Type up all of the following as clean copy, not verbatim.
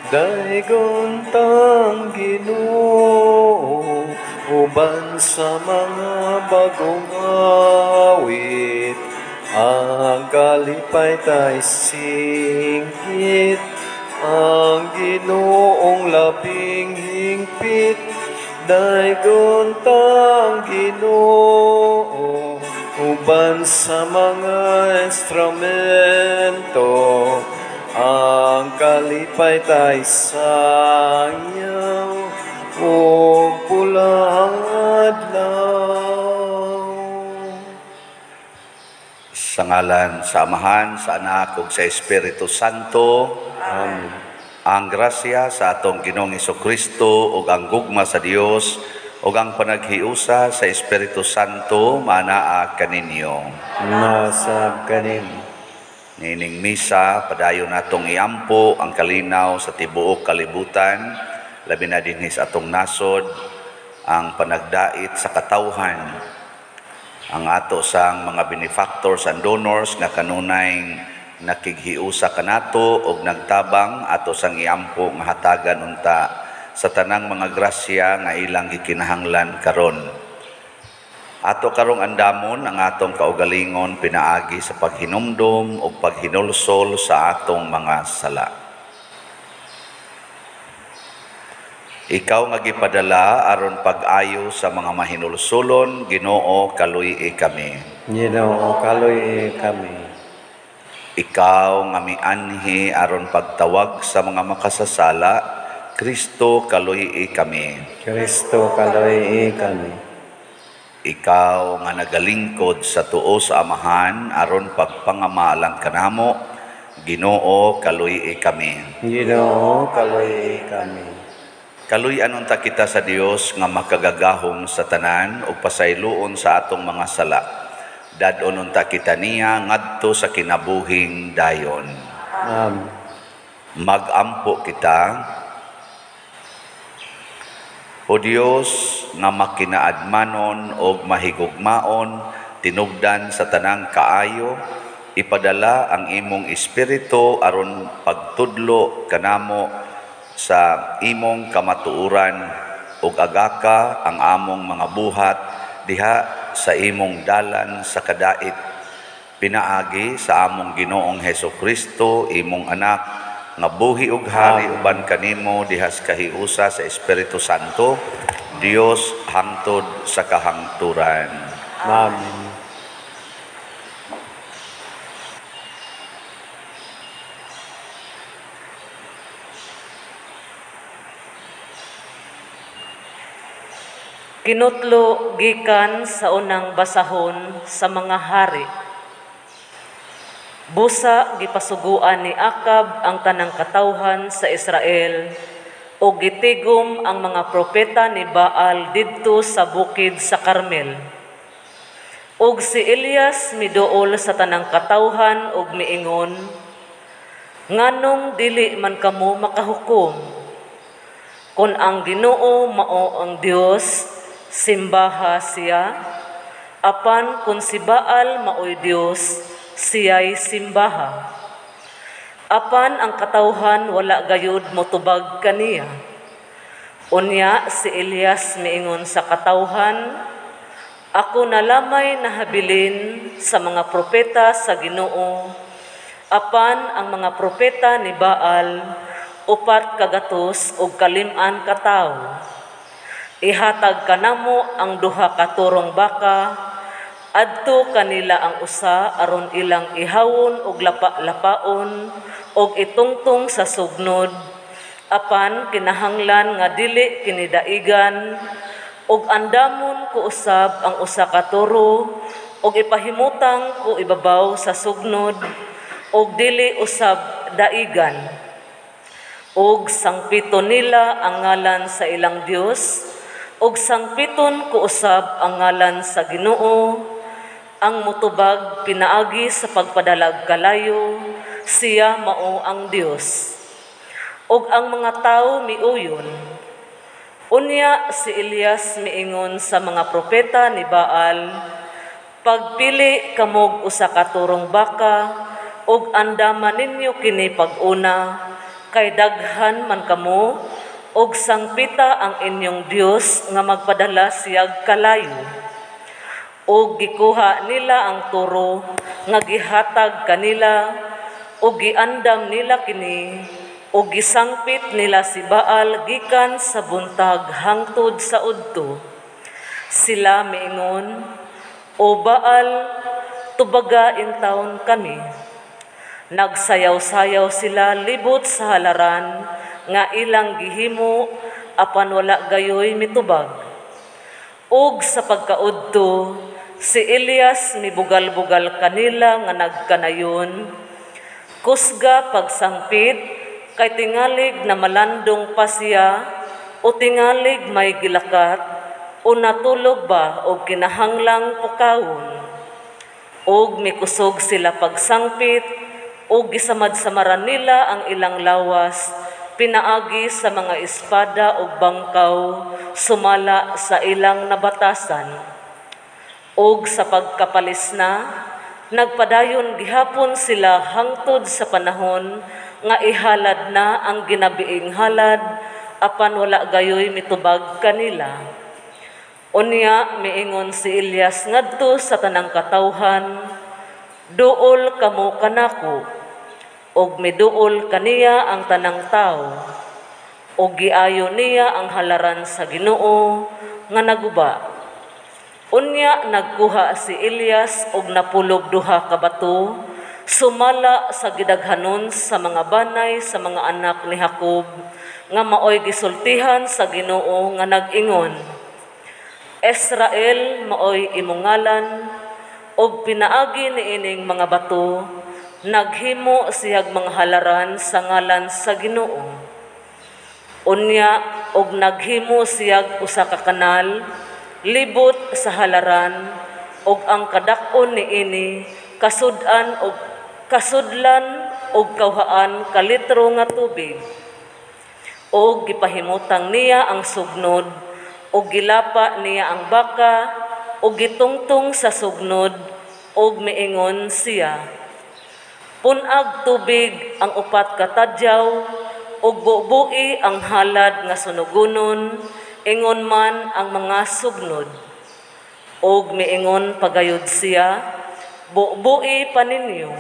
Daigon tang Ginoo, uban sa mga bagong awit, ang kalipay tay singgit, ang Ginoong labing hingpit. Daigon tang Ginoo, uban sa mga instrumento, ang kalipay tay sayaw o pulang adlaw. Sa ngalan sa Amahan, sa Anak ug sa Espiritu Santo. Amen. Ang grasya sa atong Ginoong Hesukristo ug ang gugma sa Dios ug ang panaghiusa sa Espiritu Santo manaa kaninyo. Nasab kanin. Nining misa, padayon natong iampo ang kalinaw sa tibuok kalibutan, labi na dinhi sa atong nasod, ang panagdait sa katawhan, ang ato sang mga benefactors and donors nga kanunay nakighiusa kanato og nagtabang ato sang iampo nga hatagan unta sa tanang mga grasya nga ilang gikinahanglan karon. Ato karong andamon ang atong kaugalingon pinaagi sa paghinumdom o paghinulsol sa atong mga sala. Ikaw nga gipadala aron pag-ayo sa mga mahinulsolon, Ginoo kaluy kami. Ginoo kaluy kami. Ikaw nga mianhi aron pagtawag sa mga makasasala, Kristo kaluy kami. Kristo kaluy kami. Ikaw nga nagalingkod sa tuo sa Amahan aron pagpangamalang kanamo, Ginoo kaluy kami. Ginoo kaluy kami. Kaluy-an unta kita sa Dios nga makagagahom sa tanan ug pasayloon sa atong mga sala. Dadon unta kita niya ngadto sa kinabuhing dayon. Amen. Magampo kita, O Dios nga makinaadmanon og mahigugmaon tinubdan sa tanang kaayo, ipadala ang imong espiritu aron pagtudlo kanamo sa imong kamatuoran ug agaka ang among mga buhat diha sa imong dalan sa kadait. Pinaagi sa among Ginoong Hesukristo, imong anak, nga buhi ug hari uban kanimo dihas kahiusa sa Espiritu Santo, Dios hangtod sa kahangturan. Amen. Kinutlo gikan sa unang basahon sa mga hari. Busa gipasuguan ni Akab ang tanang katawhan sa Israel o gitigom ang mga propeta ni Baal didto sa bukid sa Carmel. Ug si Elias miduol sa tanang katawhan ug miingon, nganong dili man kamo makahukom? Kung ang Ginoo mao ang Dios, simbaha siya, apan kung si Baal maoy Dios, siya'y simbaha. Apan ang katawhan wala gayud motubag kaniya. Unya si Elias miingon sa katawhan, ako nalamay nahabilin sa mga propeta sa Ginoo, apan ang mga propeta ni Baal, 400 ug kalim-an ka tawo. Ihatag kanamo ang 2 ka turong baka, adto kanila ang usa aron ilang ihawon og lapa-lapaon og itungtong sa sugnod, apan kinahanglan nga dili kinidaigan og andamon ko usab ang usa ka turo og ipahimutang ko ibabaw sa sugnod og dili usab daigan. Og sangpito nila ang ngalan sa ilang Dios og sangpiton ko usab ang ngalan sa Ginoo. Ang mutubag pinaagi sa pagpadalag kalayo, siya mao ang Dios. Og ang mga tao miuyon. Unya si Elias miingon sa mga propeta ni Baal, pagpili kamog usa ka turong baka, og andaman ninyo kini pag-una, kay daghan man kamo, og sangpita ang inyong Dios nga magpadala siyag kalayo. Og gikuha nila ang turo nga gihatag kanila, og giandam nila kini, og gisangpit nila si Baal gikan sa buntag hangtod sa udto. Sila miingon, "O Baal, tubaga in taon kami." Nagsayaw-sayaw sila libot sa halaran nga ilang gihimo apan wala gayoy mitubag. Og sa pagkaudto, si Elias mibugal-bugal kanila nga nagkanayon, kusga pagsangpit kay tingalig na malandong pa siya o tingalig may gilakat o natulog ba o kinahanglang pukawon. Og mikusog sila pagsangpit o gisamad-samaran nila ang ilang lawas, pinaagi sa mga espada o bangkaw, sumala sa ilang nabatasan. Og sa pagkapalis na, nagpadayon gihapon sila hangtod sa panahon nga ihalad na ang ginabiing halad, apan wala gayoy mitubag kanila. Unya miingon si Elias ngadto sa tanang katawhan, "Duol kamo kanako," og miduol kaniya ang tanang tao, og giayo niya ang halaran sa Ginoo nga naguba. Unya nagkuha si Elias og napulog duha ka bato, sumala sa gidaghanon sa mga banay sa mga anak ni Jacob, nga maoy gisultihan sa Ginoo nga nag-ingon, "Israel maoy imong ngalan," og pinaagi niining mga bato, naghimo siyag mga halaran sa ngalan sa Ginoo. Unya og naghimo siyag usa ka kanal libot sa halaran, og ang kadak-on niini kasudlan og kawhaan ka litro nga tubig. Og gipahimutang niya ang sugnod, og gilapa niya ang baka, og gitungtong sa sugnod, og miingon siya, "Punag tubig ang upat ka tadyaw, og bubuhi ang halad nga sunugonon, ingon man ang mga sugnod." Og miingon pagayod siya, "Bubuhi pa ninyo,"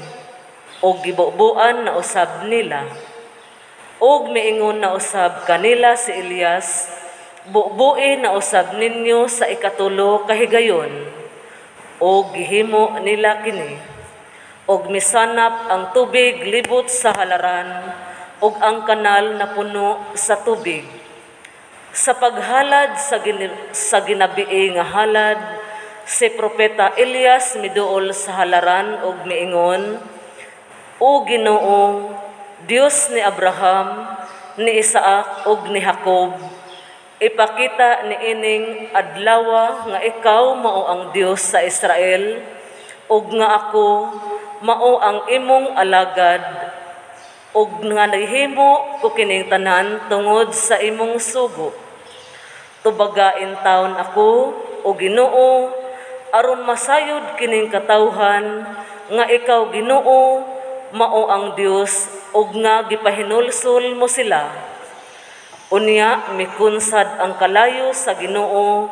og gibubuan na usab nila. Og miingon na usab kanila si Elias, "Bubuhi na usab ninyo sa ikatulo kahigayon." Og gihimo nila kini, og misanap ang tubig libot sa halaran, og ang kanal na puno sa tubig. Sa paghalad sa ginabii nga halad, si Propeta Elias miduol sa halaran og miingon, "O Ginoo, Dios ni Abraham, ni Isaac ug ni Jacob, ipakita niining adlaw nga ikaw mao ang Dios sa Israel, ug nga ako mao ang imong alagad, ug nga nahimo ko kining tanan tungod sa imong sugo. Tubagain taon ako, o Ginoo, aron masayod kining katawhan nga ikaw Ginoo mao ang Dios, ug nga gipahinulsol mo sila." Unya mikunsad ang kalayo sa Ginoo,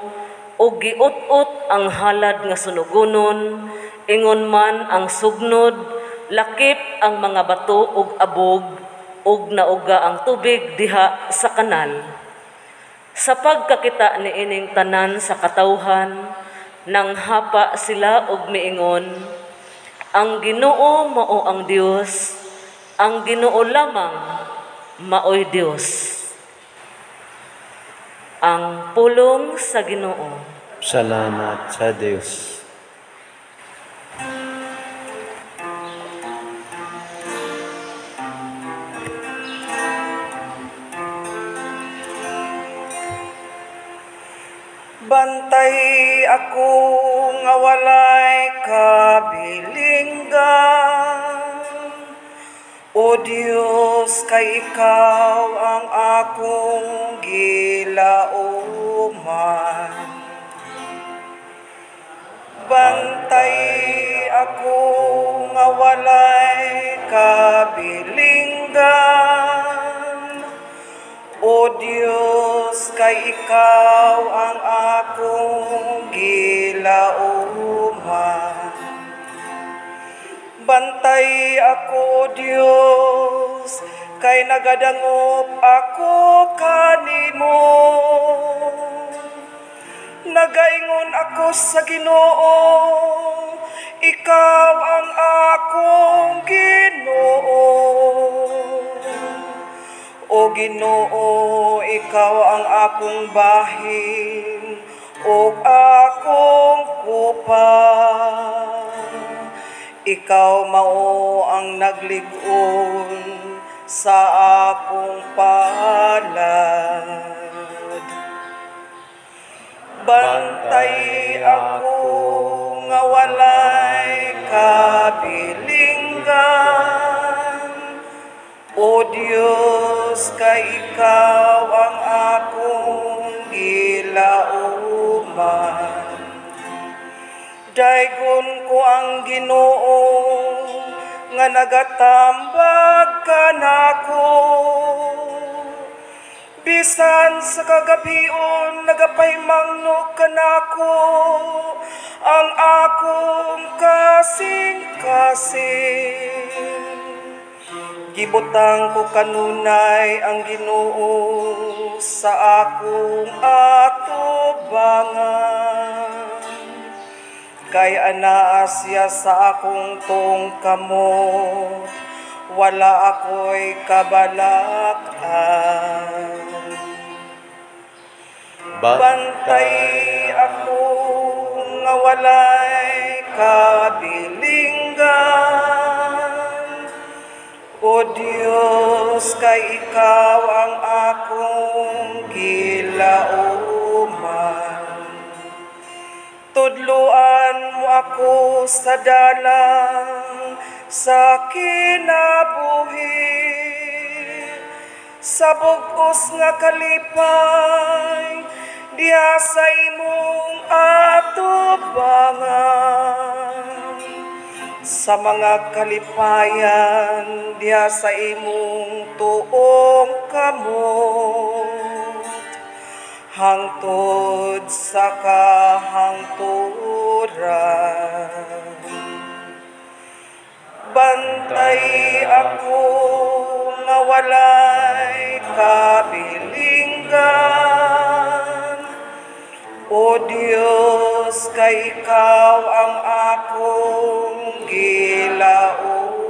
ug giut-ut ang halad nga sunugonon, ingon man ang sugnod, lakip ang mga bato ug abog, ug nauga ang tubig diha sa kanal. Sa pagkakita ni ining tanan sa katawhan, nang hapa sila og miingon, "Ang Ginoo mao ang Dios, ang Ginoo lamang maoy Dios." Ang pulong sa Ginoo. Salamat sa Diyos. Bantay ako nga walay kabilinggan, O Diyos, kay ikaw ang akong gilauman. Bantay ako nga walay kabilinggan, O Diyos, kay ikaw ang akong gilauman. Bantay ako, Diyos, kay nagadangop ako kanimo. Nagaingon ako sa Ginoo, ikaw ang akong Ginoo. O Ginoo, ikaw ang akong bahin, o akong kupang. Ikaw mao ang naglig-on sa akong palad. Bantay ako nga walay kabilinggan. O Diyos, kay ikaw ang akong gilauman. Daygon ko ang Ginoo nga nagatambag kanako. Bisan sa kagabion nagapaymangno kanako ang akong kasing-kasing. Gibutang ko kanunay ang Ginoo sa akong atubangan. Kay anaa siya sa akong tungkamot, wala ako'y kabalakan. Bantay ako nga walay kabilinggan. O Diyos, kay ikaw ang akong gilauman. Tudluan mo ako sa dalang sa kinabuhi, sa bug-os nga kalipay, diha sa imong atubangan. Sa mga kalipayan, diha sa imong tuong kamot, hangtod sa kahangturan. Bantay ako nga walay kabilinggan. O Diyos, kay ikaw ang akong gilauman.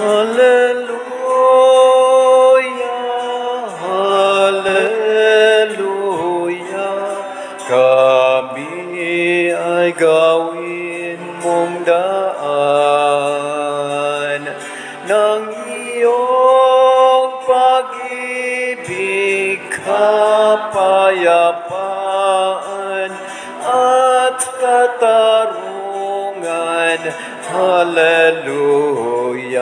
Hallelujah, hallelujah. Kami ay gawin mong daan ng iyong pag-ibig, kapayapaan at katarungan. Hallelujah.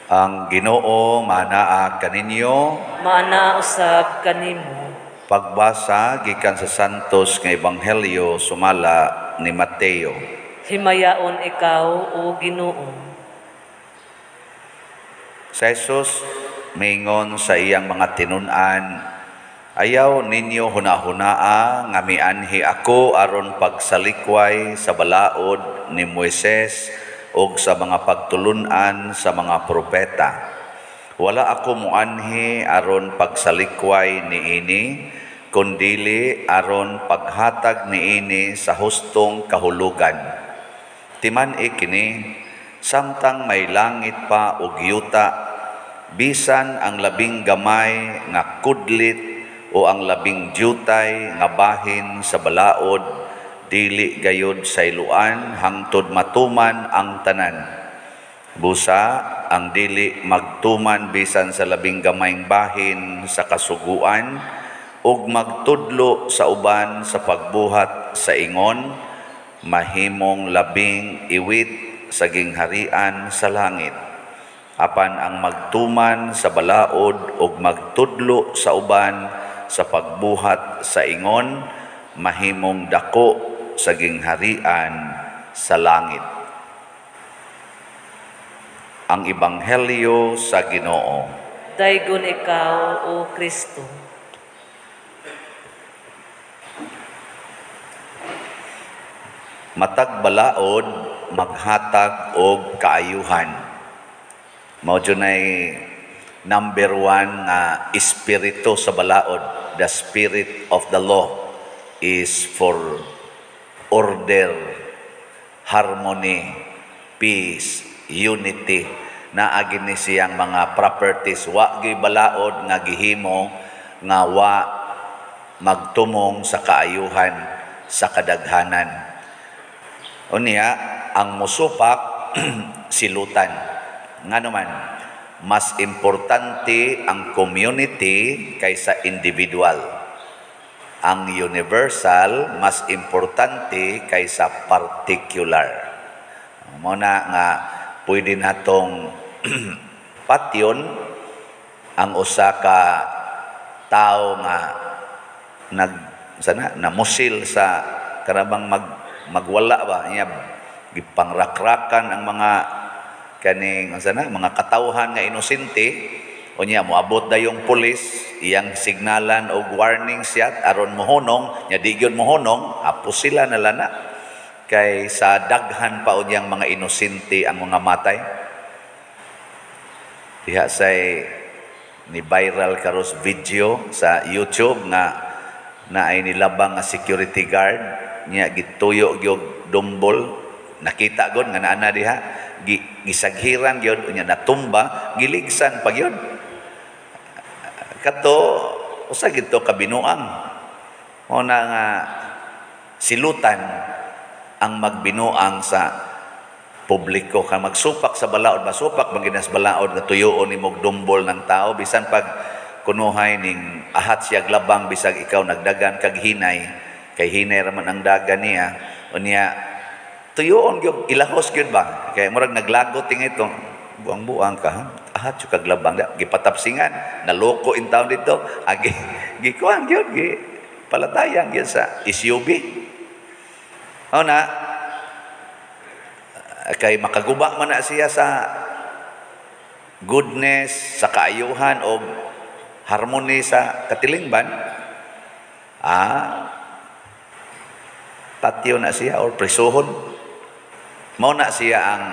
Ang Ginoo manaa kaninyo. Maana usab kanimo. Pagbasa gikan sa Santos nga Ebanghelyo sumala ni Mateo. Himayaon ikaw, o Ginoo. Sa Jesus mingon sa iyang mga tinun-an, ayaw ninyo hunahunaa nga mianhi ako aron pagsalikway sa balaod ni Moises o sa mga pagtulunan sa mga propeta. Wala ako muanhi aron pagsalikway niini, kundili aron paghatag niini sa hustong kahulugan. Timan ikini, samtang may langit pa og yuta, bisan ang labing gamay nga kudlit o ang labing jutay nga bahin sa balaod, dili gayod sa iluan hangtod matuman ang tanan. Busa ang dili magtuman bisan sa labing gamayng bahin sa kasuguan ug magtudlo sa uban sa pagbuhat sa ingon, mahimong labing iwit sa gingharian sa langit. Apan ang magtuman sa balaod ug magtudlo sa uban sa pagbuhat sa ingon, mahimong dako sa gingharian sa langit. Ang Ebanghelyo sa Ginoo. Daygon ikaw, O Kristo. Matag balaod maghatag og kaayuhan. Mao junay number 1 nga espiritu sa balaod. The spirit of the law is for order, harmony, peace, unity. Naagi ni siyang mga properties. Wa gyud balaod nga gihimo nga wa magtumong sa kaayuhan sa kadaghanan. Unya, ang musupak silutan. Nga naman, mas importante ang community kaysa individual. Ang universal, mas importante kaysa particular. Muna nga, pwede natong patyon ang usa ka tao nga namusil sa karabang magwala ba niya gipangrakrakan ang mga kaning mga katawhan nga inosente unya moabot dayong pulis iyang signalan og warning siya aron mohonong nya di gyud mohonong apos sila nalana kay sa daghan pa unyang mga inosente ang mga matay diha say ni viral karos video sa YouTube nga naay nilabang nga security guard niya gituyo gyud dumbol nakita gud nga naa diha gisaghiran gyud nya natumba giligsan pa gyud kato usa gid to kabinuang una nga silutan ang magbinuang sa publiko ka magsupak sa balaod masupak maginas balaod nga tuyoon nimog dumbol ng tao bisan pag kunuhay ning ahat siya labang bisag ikaw nagdagan kag hinay kay hinay raman ang dagan niya unya tuyoon gyud ilahos gyud ba kay murag naglagot ting ito buang-buang ka ahat yung kaglabang gipatapsingan naloko in town dito agi gikuan gyud gi palatayang gyud sa SUV na kay makaguba man na siya sa goodness sa kaayuhan o harmony sa katilingban patio na siya or prisuhon mao na siya ang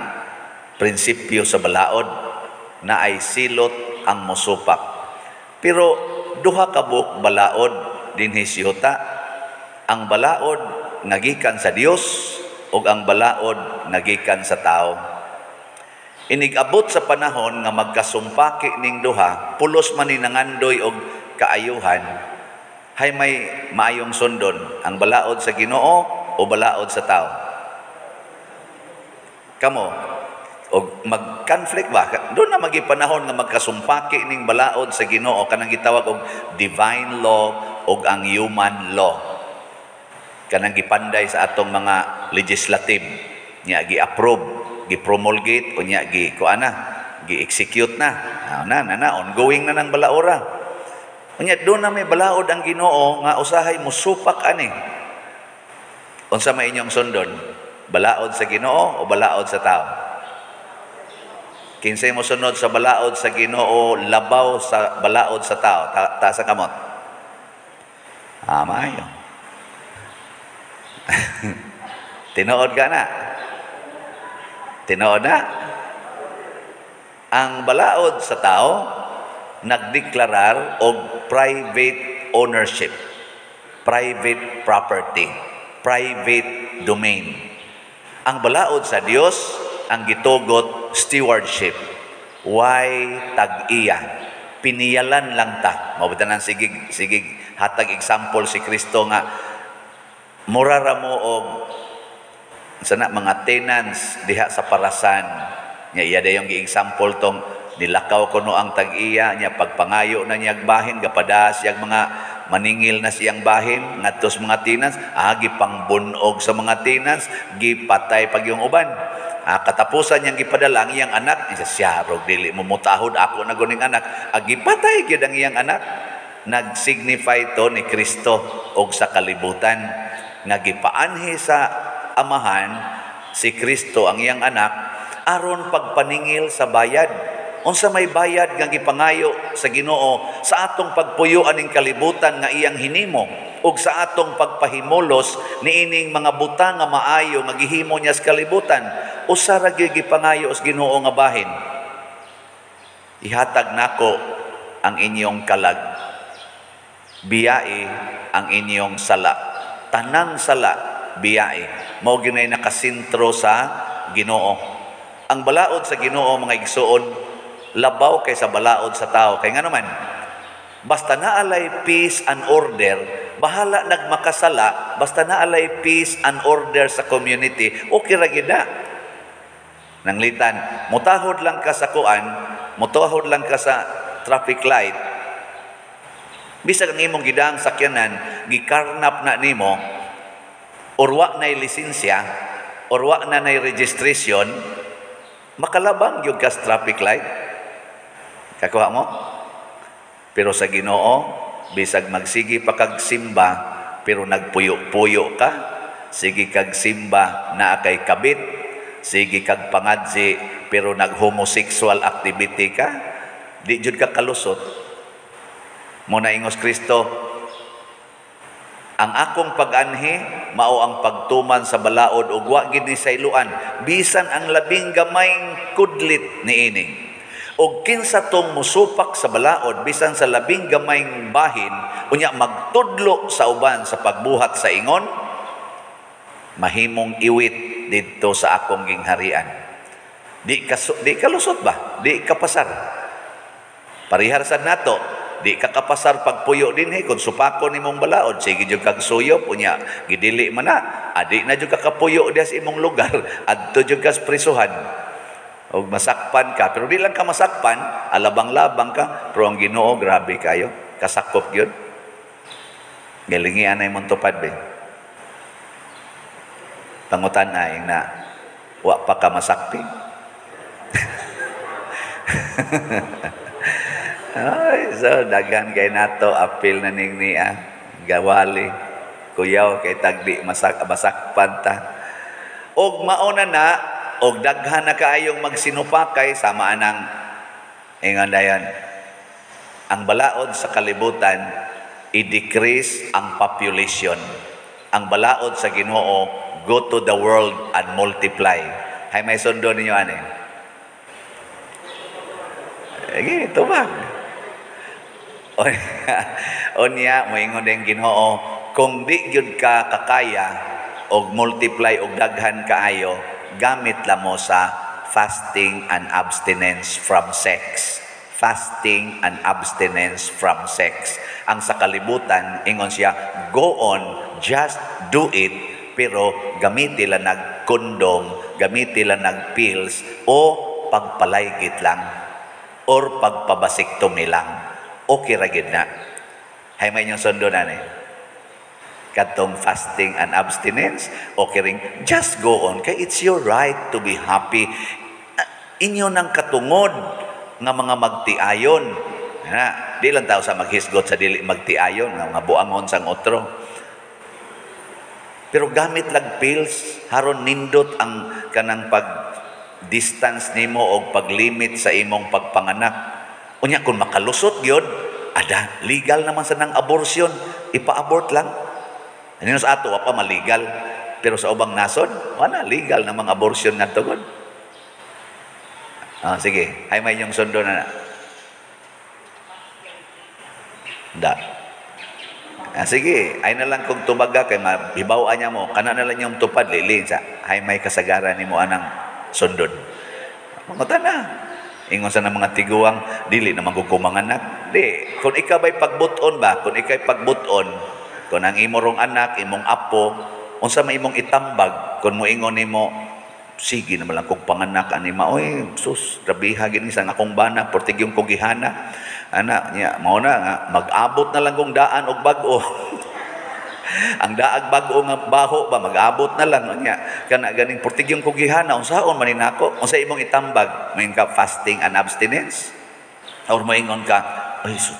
prinsipyo sa balaod na ay silot ang mosupak pero duha ka buok balaod dinhi siyota ang balaod nagikan sa Dios ug ang balaod nagikan sa tao inigabot sa panahon nga magkasumpaki ning duha pulos man ni nangandoy og kaayuhan hay may maayong sundon ang balaod sa Ginoo o balaod sa tao kamo og mag-conflict ba doon na magipanahon nga magkasumpaki ning balaod sa Ginoo kanang gitawag og divine law og ang human law kanang gipanday sa atong mga legislative nya gi-approve gi-promulgate o nya gi-execute na ongoing na ng balaora unya doon na may balaod ang Ginoo nga usahay musupak ani unsa may inyong sundon balaod sa Ginoo o balaod sa tao kinsay mo sunod sa balaod sa Ginoo labaw sa balaod sa tao ta sa kamot maayo tinuod ka na tinuod na ang balaod sa tao nagdeklarar og private ownership private property private domain ang balaod sa Dios ang gitugot stewardship why tag-iya piniyalan lang ta mabutan ang sige hatag example si Kristo nga murara mo og sana mga tenants diha sa parasan nya iya dayong gi-example tong nilakaw kuno ang tag-iya nya pagpangayo na niyag bahin gapadas yang mga maningil na siyang bahin ngadto sa mga tenants gipangbunog sa mga tenants gipatay pag yung uban katapusan niyang gipadala ang iyang anak siya rog dili mo mutahod ako na guning anak gipatay gyud ang iyang anak nag-signify to ni Kristo og sa kalibutan nga gipaanhi sa amahan si Kristo ang iyang anak aron pagpaningil sa bayad. Unsa may bayad nga gipangayo sa Ginoo sa atong pagpuyuan ning kalibutan nga iyang hinimo ug sa atong pagpahimulos niining mga butang nga maayo nga gihimo niya sa kalibutan. Usa ra gyud gipangayo sa Ginoo nga bahin. Ihatag nako ang inyong kalag. Biyai ang inyong sala. Tanang sala biyai. Mao ginay nakasentro sa Ginoo. Ang balaod sa Ginoo mga igsoon labaw kaysa balaod sa tao. Kaya nga naman, basta naalay peace and order, bahala nagmakasala, basta naalay peace and order sa community, okay ra gyud na. Nanglitan, mutahod lang ka sa kuan, mutahod lang ka sa traffic light, bisag ang imong gidang sakyanan, gikarnap na nimo, or wa na'y lisensya, or wa na na'y registration, makalabang yung ka sa traffic light. Kakuha mo? Pero sa Ginoo, bisag magsigi pa kag simba, pero nagpuyo-puyo ka, sige kag simba na kay kabit, sige kag pangadji, pero nag-homosexual activity ka, di jud ka kalusot. Muna ingos Kristo, ang akong pag-anhi, mao ang pagtuman sa balaod ug wa gid ni sayloan, bisan ang labing gamayng kudlit niini. O kinsa tong musupak sa balaod bisan sa labing gamayng bahin unya magtudlo sa uban sa pagbuhat sa ingon, mahimong iwit didto sa akong gingharian. Di kalusot ba? Di kapasar. Parihar sad nato, di ka kapasar pagpuyo dinhi kun supakon nimong balaod, sige jud kag suyop unya gidili man na. Adi na jud ka kapuyo diha sa imong lugar, adto jud ka sa prisuhan. O masakpan ka, pero di lang ka masakpan, alabang-labang ka, pero ang Ginoo, grabe kayo, kasakop yun. Galingian na yung tupad, be. Pangutan na yung na, wa pa ka masakpi. Ay, so, dagan kay nato, apil na ning niya, gawali, kuyaw, kay tagdi, masakpan ta. Og mauna na, og daghan na kaayong magsinupakay sama anang ingon dayon. Ang balaod sa kalibutan i-decrease ang population. Ang balaod sa Ginoo, go to the world and multiply. Hay may sundo ninyo ani. Ito ba? Onya moingon ding Ginoo, kung di gyud ka kakaya og multiply og daghan kaayo, gamit lang mo sa fasting and abstinence from sex. Fasting and abstinence from sex. Ang sa kalibutan, ingon siya, go on, just do it, pero gamiti lang nag-condom, gamiti lang nag-pills, o pagpalaygit lang, or pagpabasiktomi lang. Okay ra gid na. Hay may inyong sundo na ni. Katong fasting and abstinence, okay ring, just go on, kay it's your right to be happy. Inyo nang katungod nga mga magtiayon. Di lang tao sa maghisgot sa dili magtiayon, nga buangon sang otro. Pero gamit lang pills, haron nindot ang kanang pag-distance nimo o pag-limit sa imong pagpanganak. Unya, kung makalusot yun, ada, legal naman sa nang abortion, ipa-abort lang. Ano sa ato, pa maligal. Pero sa ubang nasod, wala, legal na mga abortion na tugod. Sige, ay may yung sundo na. Sige, ay na lang kung tumaga kay mabibawaan niya mo, kana na lang yung tupad, lilin sa, ay may kasagaran ni mo anang sundod. Mangutan na. Ingon sa ng mga tiguang, dili na magkukumanganak. Di, kung ikaw ba'y pagbuton ba, kung ikaw'y pagbuton, kung ang imong anak, imong apo, unsa may imong itambag, kung mo ingon nimo, sige naman lang kong panganak, anima, oy, sus, rabiha, gini sa akong bana, portig yung kong gihana, anak niya, mauna nga, mag-abot na lang kong daan o bago. Ang daag bago nga baho ba, mag-abot na lang niya. Kana ganing portig yung kong gihana, unsaon maninako, unsa imong itambag, may ka fasting and abstinence, or mo ingon ka, ay, sus,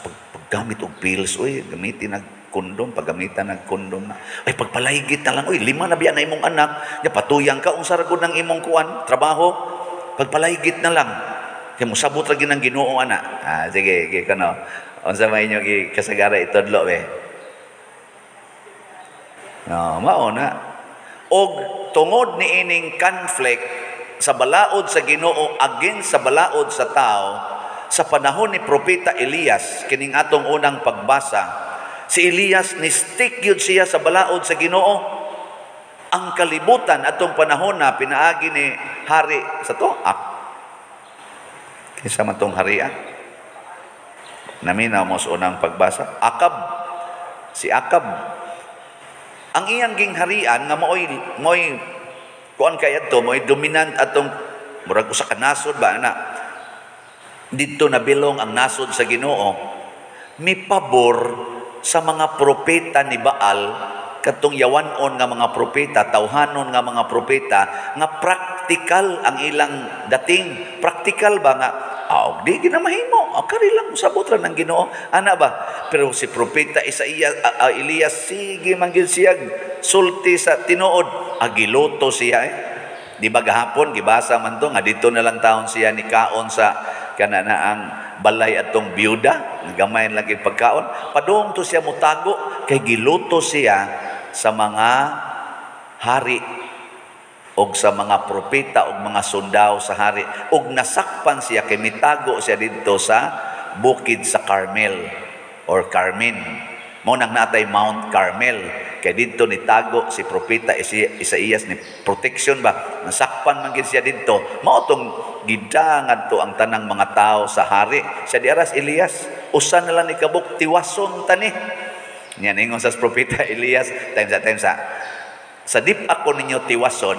gamit og pills, uy, gamitin nag kondom, paggamitan ng kondom na. Ay, pagpalaygit na lang, uy, 5 na biya na imong anak, ya patuyang ka, unsa ra gud ng imong kuan, trabaho, pagpalaygit na lang. Kaya mo sabot ra gyud ng Ginoo ana. Sige, kano. Unsa may inyo kasagara itudlo be? No, mao na. Og tungod ni ining conflict sa balaod sa Ginoo against sa balaod sa tao, sa panahon ni Propeta Elias, kining atong unang pagbasa, si Elias ni stick yun siya sa balaod sa Ginoo. Ang kalibutan atong panahon na pinaagi ni hari sa to, kinsa man tong hari naminaw mo sa unang pagbasa, si Akab. Ang iyang gingharian nga mo'y kuan kay adto, mo'y dominant atong murag usa ka nasod ba na dito nabilong ang nasod sa Ginoo, may pabor sa mga propeta ni Baal, katong yawanon nga mga propeta, tawhanon nga mga propeta, nga praktikal ang ilang dating. Praktikal ba nga, di ginamahimo, kari lang sabot ra ng Ginoo, ana ba? Pero si propeta Elias, sige man gyud siya sulti sa tinuod, agiluto siya Di ba gahapon gibasa man to nga dito na lang taon siya ni kaon sa kanana ang balay atong byuda, gamay lagi pagkaon. Padung to siya mutago kay giluto siya sa mga hari og sa mga propeta og mga sundao sa hari, og nasakpan siya kay mitago siya dito sa bukid sa Carmel or Carmen. Mo nang natay Mount Carmel, kay dito nitago si propeta Isaías ni protection ba, nasakpan man gid siya dito. Mao tong gidangan to ang tanang mga tao sa hari. Siya diaras Elias, usa na lang ni kabuk tiwason tani. Yan ingon sa propeta Elias, time sa dip ako ninyo tiwason,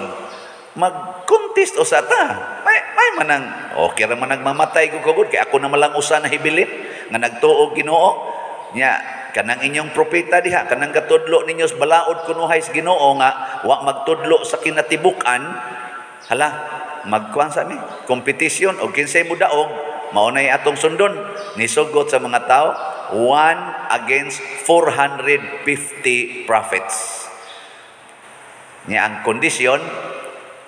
mag-contest o sa ta. May manang, okay ra man nagmamatay ko kagod, kay ako na malang usa na hibilin, nga nagtuog Ginoo. Nya, kanang inyong propeta diha, kanang katudlo ninyo sa balaod kunuhay sa Ginoo nga, wa magtudlo sa kinatibukan, hala, magkuhan sa mi, kompetisyon, o kinsay mo daog, maunay atong sundon, nisugot sa mga tao, 1 against 450 prophets. Niya ang kondisyon,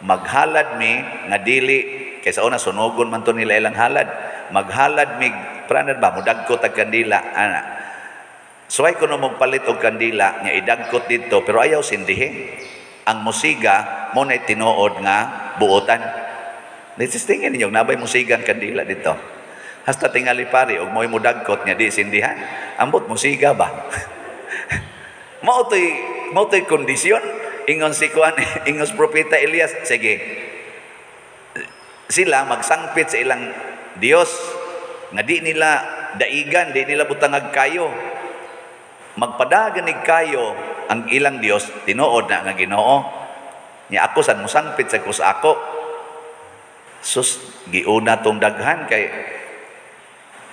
maghalad mi nga dili kaysa una sunugon man to nila ilang halad, maghalad mi pranad ba mudagkot ang kandila ana. Suway kuno magpalit og kandila nga idagkot dito pero ayaw sindihi. Ang musiga mo na tinuod nga buotan. Nisistingin ninyo nabay musigan kandila dito. Hasta tingali pare og mo'y mudagkot nga di sindihan. Ambot musiga ba? Mao to'y kondisyon. Ingon si Kuan, ingon si propeta Elias, sige, sila magsangpit sa ilang Dios, nga di nila daigan, di nila butangag kayo, magpadaгаnig kayo ang ilang Dios, tinuod na nga Ginoo, niya ako san mo sangpit sa kus ako, sus, giuna tong daghan kay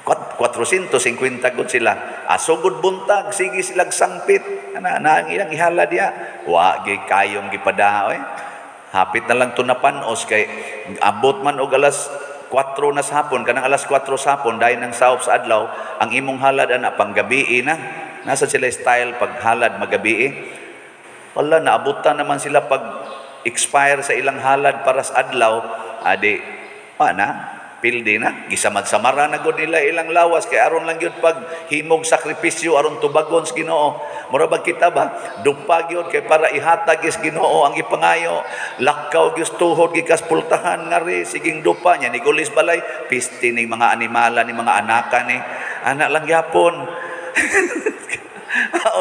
450 gud sila. Asugod buntag sige sila sangpit. Ana ang ilang ihala diya. Wa gi kayong gipadaha Hapit na lang to napanos kay abot man og alas 4 na sa hapon, kanang alas 4 sa hapon dahil ng saop sa adlaw, ang imong halad ana panggabi na. Nasa sila style pag halad magabi. Wala naabutan naman sila pag expire sa ilang halad para sa adlaw. Adi na pildi na, gisamad-samara na gud nila ilang lawas kay aron lang yun pag himog sakripisyo aron tubagon sa Ginoo. Mura ba kita ba dupag yun kay para ihatag is Ginoo ang ipangayo, lakaw gyud tuhod gikas pultahan nga ri siging dupa nya ni gulis balay pisti ning mga animala ni mga anakan ni anak lang yapon.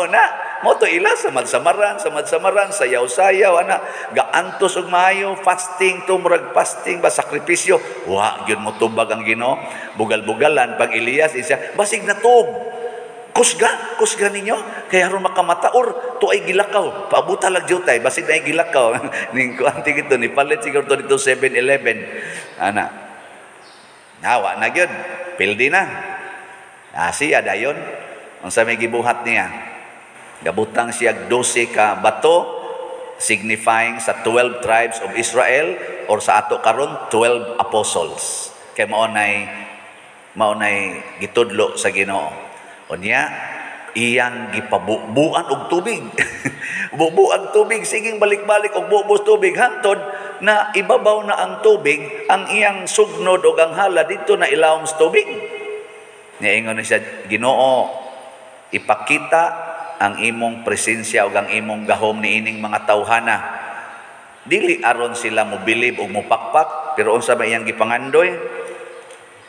Na mo to ila samad-samaran sayaw-sayaw ana gaantos og maayo fasting to murag fasting ba sakripisyo wa gyud mo tubag ang Ginoo bugal-bugalan pag Elias siya basig na tug kusga ninyo kay aron makamataor to ay gilakaw paabuta lag jutay basig na ay gilakaw ning kuanti gito ni palit siguro to dito 7-Eleven ana nawa na gyud pildi na siya dayon unsa may gibuhat niya. Gabutang siya 12 ka bato signifying sa 12 tribes of Israel or sa ato karon 12 apostles. Kay maunay gitudlo sa Ginoo. Unya, iyang gipabubuan og tubig. Bubuang tubig, siging balik-balik og bubos tubig hantod na ibabaw na ang tubig, ang iyang sugnod o ang hala dito na ilawom sa tubig. Niingon ni siya, Ginoo, ipakita ang imong presensya o ang imong gahom ni ining mga tawhana. Dili aron sila mobilib o mopakpak, pero unsa ba iyang gipangandoy?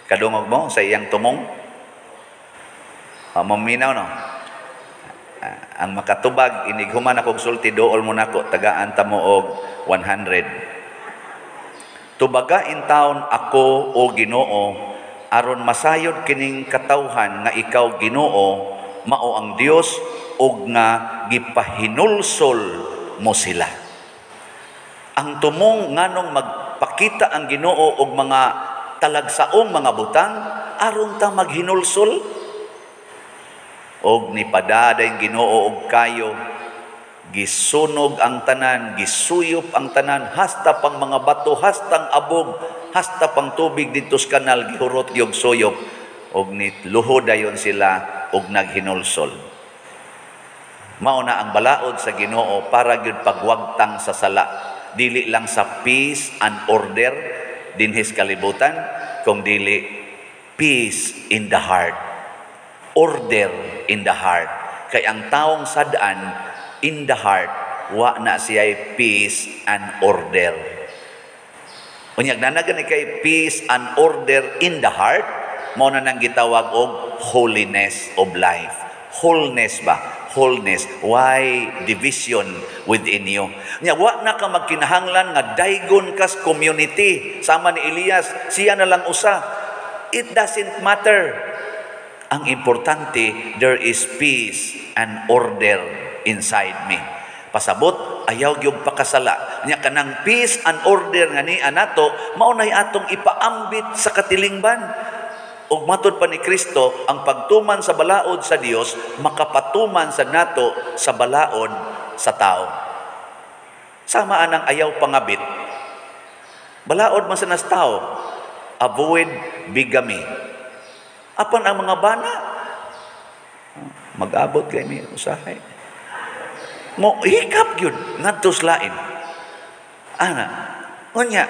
Kadungog mo sa iyang tumong? Maminaw no? Ang makatubag, inighuman akong sulti, dool mo nako, tagaan ta mo og 100. Tubaga in taon ako o Ginoo, aron masayod kining katawhan nga ikaw Ginoo, mao ang Dios, og nga gipahinulsol mo sila. Ang tumong nganong magpakita ang Ginoo og mga talagsaong mga butang, aron ta maghinulsol, og nipadada yung Ginoo og kayo, gisunog ang tanan, gisuyop ang tanan, hasta pang mga bato, hastang abog, hasta pang tubig dito sa kanal, gihurot yung suyop, og nitluhod ayon sila og naghinulsol. Mauna ang balaod sa Ginoo para gyud pagwagtang sa sala, dili lang sa peace and order dinhis kalibutan, kung dili peace in the heart, order in the heart. Kay ang taong sadaan in the heart, wa na siya'y peace and order. Unyag nanagan kay peace and order in the heart, mo na nang gitawag og holiness of life. Wholeness ba? Wholeness. Why division within you? Nya wa na ka magkinahanglan nga daygon kas community sama ni Elias, siya na lang usa. It doesn't matter. Ang importante, there is peace and order inside me. Pasabot, ayaw gyud pakasala. Nya kanang peace and order nga ni anato, maunay atong ipaambit sa katilingban. Ug matud pa ni Kristo, ang pagtuman sa balaod sa Dios makapatuman sa nato sa balaod sa tao. Sama anang ayaw pangabit. Balaod man sa nas tao, avoid bigamy. Apan ang mga bana, mag-abot kay ni usahay. Mo hikap yun, ngadto lain. Ana, unya,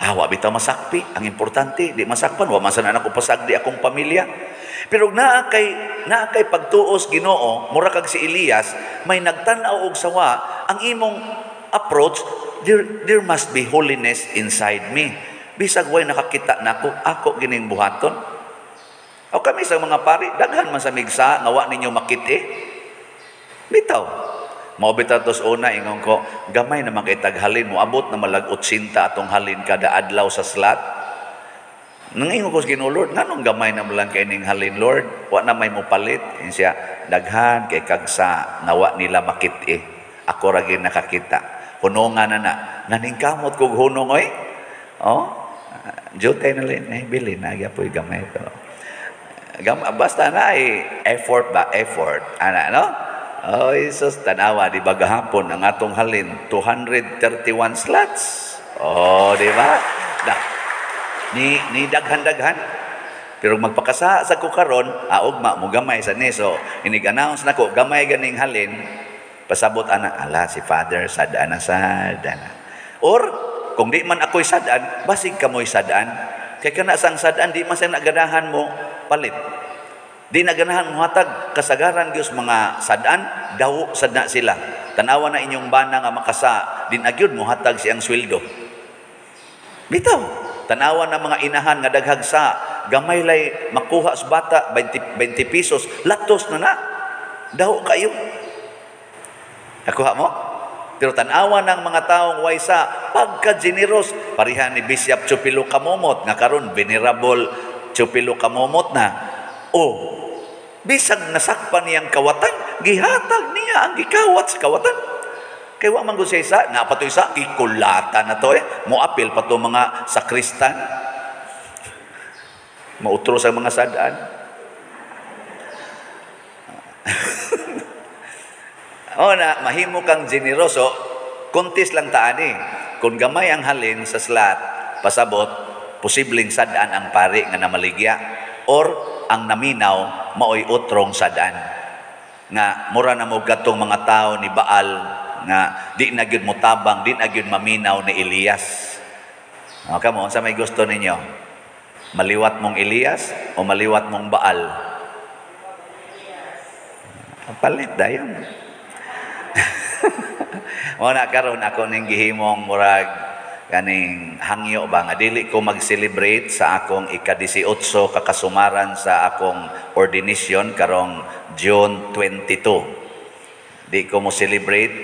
wa bitaw masakpi. Ang importante, di masakpan, wa masanan ako pasagdi akong pamilya. Pero naa kay pagtuos Ginoo, mura kag si Elias, may nagtan-aw og sawa, ang imong approach, there must be holiness inside me. Bisag way nakakita nako, ako gining buhaton. O kami sa mga pari, daghan man sa migsa, nawa ninyo makiti. Bitaw. Mao bitaw tos una, ingon ko, gamay naman kay taghalin mo, abot na malagot sinta atong halin kada adlaw sa slot. Nang ingon ko sa Ginoo, Lord, nganong gamay na lang kay ning halin, Lord? Wa na may mo palit. Siya, daghan kay kagsa, nawa nila makiti. Ako ra gyud nakakita. Hunongan na naningkamot kog hunong oy. Oh, jutay na lin, bilin na gyapoy gamay to. Basta na effort ba? Effort. Ana, no? Oh, Jesus, tanawa, di ba gahapon ang atong halin, 231 slots. Oh, di ba? Ni daghan-daghan. Pero magpakasa sa ko karon, ugma mo gamay sa neso. Inig-announce nako, gamay ganing halin. Pasabot ana, ala si Father sadaan na sadaan. Or kung di man ako'y sadaan, basig kamo'y sadaan. Kay kana sang sadaan, di man sa naganahan mo palit. Di naganahan mo hatag kasagaran Dios mga sadaan, daw sad na sila. Tanawa na inyong bana nga makasa, din agyud mo hatag siyang sweldo. Bitaw, tanawa na mga inahan nga daghag sa gamay lay makuha sa bata 20 pesos, latos na daw kayo. Nakuha mo? Pero tanawa ng mga taong waysa, pagka-generous, parihan ni Bishop Chupilo Kamomot, nga karon Venerable Chupilo Kamomot na, bisag nasakpan niyang kawatan, gihatag niya ang gikawat sa kawatan. Kaya wa man gud siya isa, napatoy sa gikulata na to moapil pa to mga sakristan. Mautro sa mga sadaan. Na mahimo kang generoso, kuntis lang taani. Kung gamay ang halin sa slot, pasabot, posibleng sadaan ang pari nga namaligya. or ang naminaw maoy utrong sadaan. Nga mura na mo gatong mga tao ni Baal nga di na gyud motabang, di na gyud maminaw ni Elias. Kamo unsa may gusto ninyo? Maliwat mong Elias o maliwat mong Baal? Palit dayon. Wala karon ako ning gihimong murag kaning hangyo ba nga dili ko mag-celebrate sa akong ika-18 kakasumaran sa akong ordination karong June 22. Di ko mo celebrate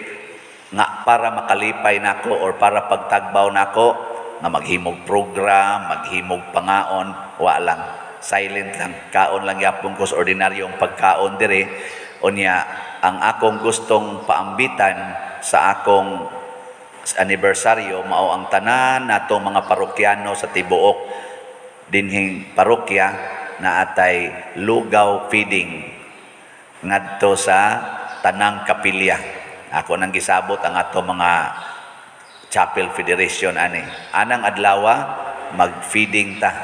nga para makalipay nako or para pagtagbaw nako nga maghimog program, maghimog pangaon, wa lang, silent lang, kaon lang yapon ko sa ordinaryong pagkaon dire. Unya ang akong gustong paambitan sa akong anibersaryo mao ang tanan natong mga parokyano sa tibuok dinhing parokya na atay lugaw feeding ngadto sa tanang kapilya. Ako nang gisabot ang ato mga Chapel Federation ani. Anang adlawa mag-feeding ta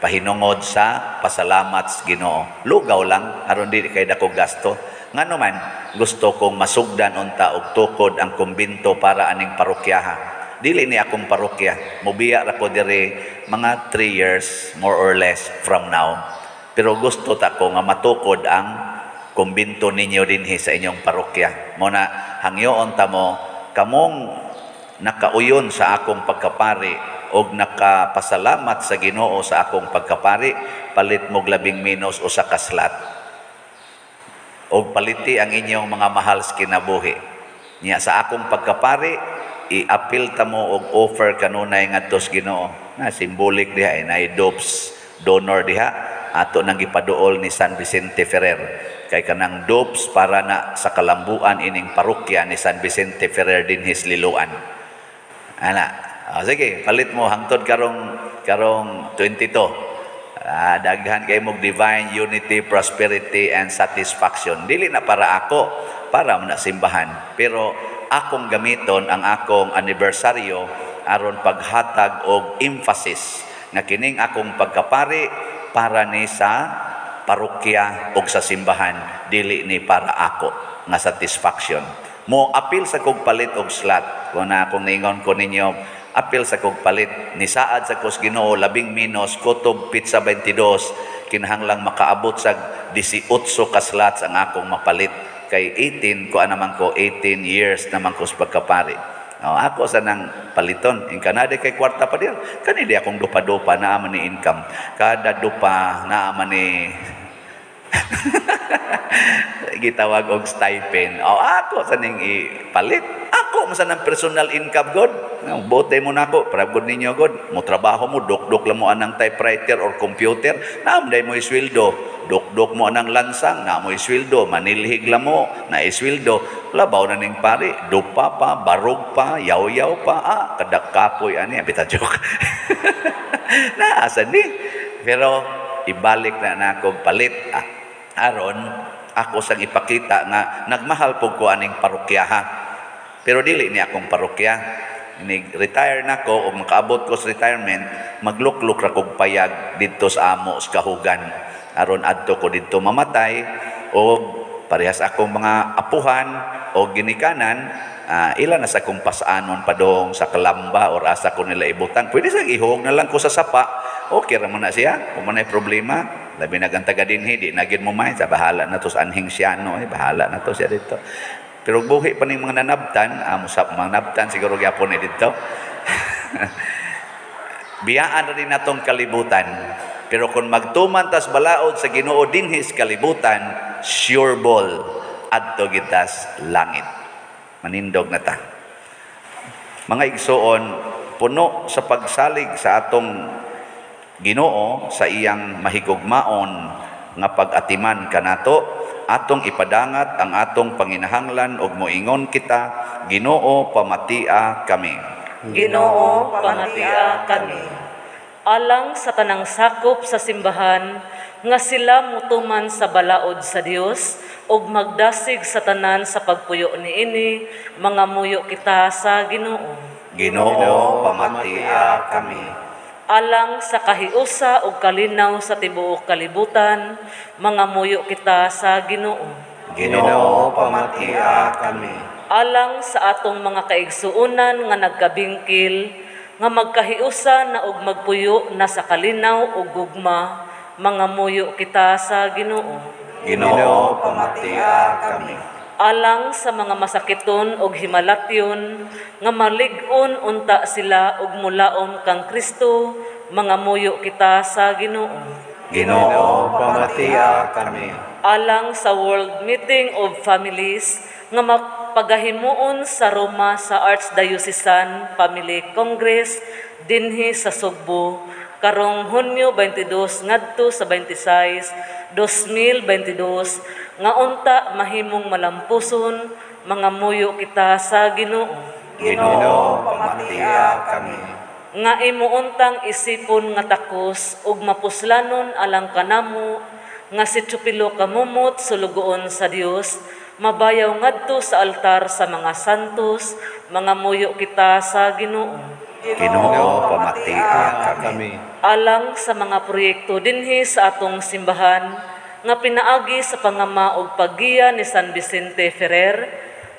pahinungod sa pasalamat sa Ginoo. Lugaw lang aron di kay dako gasto. Ngano man gusto kong masugdan unta og tukod ang kumbinto para aning parokyaha. Dili ni akong parokya, mobiya ra ko dire mga 3 years more or less from now. Pero gusto ta ko nga matukod ang kumbinto ninyo dinhi sa inyong parokya. Mo na hangyoon ta mo kamong nakauyon sa akong pagkapari og nakapasalamat sa Ginoo sa akong pagkapari, palit mo labing minos usa ka slot. Og paliti ang inyong mga mahal sa kinabuhi. Nya sa akong pagkapari, i-appeal ta mo og offer kanunay ngadto sa Ginoo. Na simbolik diha ay nay dopes donor diha ato nang gipaduol ni San Vicente Ferrer. Kay kanang dopes para na sa kalambuan ining parokya ni San Vicente Ferrer dinhi sa Liloan. Ana, sige, palit mo hangtod karong 22. Daghan kay mong divine unity, prosperity, and satisfaction. Dili na para ako, para na simbahan. Pero akong gamiton ang akong anibersaryo aron paghatag og emphasis nga kining akong pagkapari para ni sa parokya og sa simbahan, dili ni para ako nga satisfaction. Mo apil sa kog palit og slot. Kung na akong naingon ko ninyo, apil sa kog palit ni saad sa kos Ginoo labing minos kutob pizza 22 kinahanglang makaabot sa 18 ka slots ang akong mapalit kay 18 ko naman ko 18 years naman ko sa pagkapari. Ako sa nang paliton in Canada kay kwarta pa dir kanidi akong dupa-dupa naa man ni income kada dupa naa man ni gitawag og stipend. Ako sa ning ipalit. Ako sa nang personal income god. Bote mo nako, para god ninyo god. Mo trabaho mo, dok-dok lang mo anang typewriter or computer, naamday mo isweldo. Dok-dok mo anang lansang, na mo isweldo. Manilhig lang mo, na isweldo. Labaw na ning pari, dupa pa, barog pa, yaw-yaw pa, kadakapoy ani, abita joke. Naasa ni. Pero ibalik na nako palit. Aron ako sang ipakita nga nagmahal po ko aning parokyaha. Pero dili ni akong parokya. Retire na ko o makaabot ko sa retirement, maglukluk ra kog payag dito sa amo sa kahugan. Aron adto ko dito mamatay o parehas akong mga apuhan o ginikanan, ilan na sa kong pasanon padong sa Kalamba o asa ko nila ibutang. Pwede sa ihog na lang ko sa sapa. Okay ra mo na siya. Kung manay problema, labi na taga dinhi, di na gyud mo may sa bahala na to sa anhing siyano, bahala na to siya dito. Pero buhi pa ning mga nanabtan, musap mga nabtan siguro gyapon ni dito. Biyaan rin natong kalibutan. Pero kung magtuman tas balaod sa Ginoo dinhi sa kalibutan, sure ball adto gitas langit. Manindog na ta. Mga igsoon, puno sa pagsalig sa atong Ginoo sa iyang mahigugmaon nga pag-atiman kanato, atong ipadangat ang atong panginahanglan ug moingon kita, Ginoo pamatia kami. Ginoo pamatia kami. Alang sa tanang sakop sa simbahan nga sila mutuman sa balaod sa Dios ug magdasig sa tanan sa pagpuyo niini, mga muyo kita sa Ginoo. Ginoo pamatia kami. alang sa kahiusa ug kalinaw sa tibuok kalibutan, mangamuyo kita sa Ginoo. Ginoo, pamatia kami. Alang sa atong mga kaigsuonan nga nagkabingkil, nga magkahiusa na og magpuyo na sa kalinaw ug gugma, mangamuyo kita sa Ginoo. Ginoo, pamatia kami. Alang sa mga masakiton og himalatyon, nga malig-on unta sila og mulaom kang Kristo, mangamuyo kita sa Ginoo. Ginoo, pamatia kami. Alang sa World Meeting of Families, nga magpagahimuon sa Roma sa Archdiocesan Family Congress dinhi sa Sugbo, karong Hunyo 22 ngadto sa 26, 2022, nga unta mahimong malampuson, mangamuyo kita sa Ginoo. Ginoo, pamatia kami. Nga imuuntang isipon nga takos ug mapuslanon alang kanamo, nga si Tsupilo kamumot sulugoon sa Dios, mabayaw ngadto sa altar sa mga santos, mangamuyo kita sa Ginoo. Ginoo, pamatia kami. Alang sa mga proyekto dinhi sa atong simbahan, nga pinaagi sa pangama ug paggiya ni San Vicente Ferrer,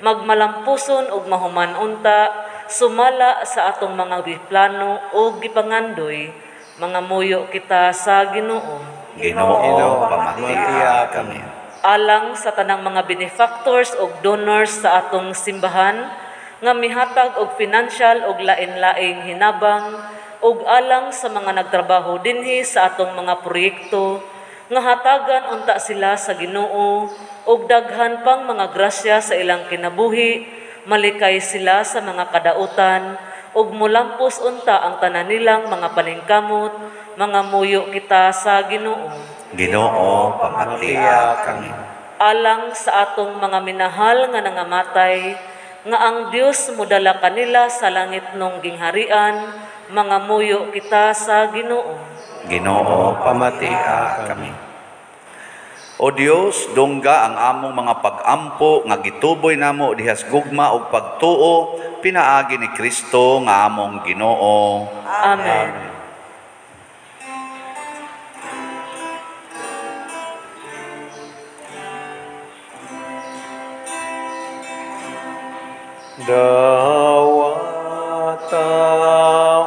magmalampuson ug mahuman unta, sumala sa atong mga biplano ug gipangandoy, mangamuyo kita sa Ginoo. Ginoo, pamatia kami. Alang sa tanang mga benefactors ug donors sa atong simbahan, nga mihatag og financial ug lain-laing hinabang, ug alang sa mga nagtrabaho dinhi sa atong mga proyekto, nga hatagan unta sila sa Ginoo, ug daghan pang mga grasya sa ilang kinabuhi, malikay sila sa mga kadautan, ug mulampos unta ang tanan nilang mga paningkamot, mangamuyo kita sa Ginoo. Ginoo, pamatia kami. Alang sa atong mga minahal nga nangamatay, nga ang Dios mudala kanila sa langit nung gingharian, mangamuyo kita sa Ginoo. Ginoo, pamatia kami. O Dios, dungga ang among mga pag-ampo nga gituboy namo dihas gugma ug pagtuo, pinaagi ni Kristo nga among Ginoo. Amen. Dawata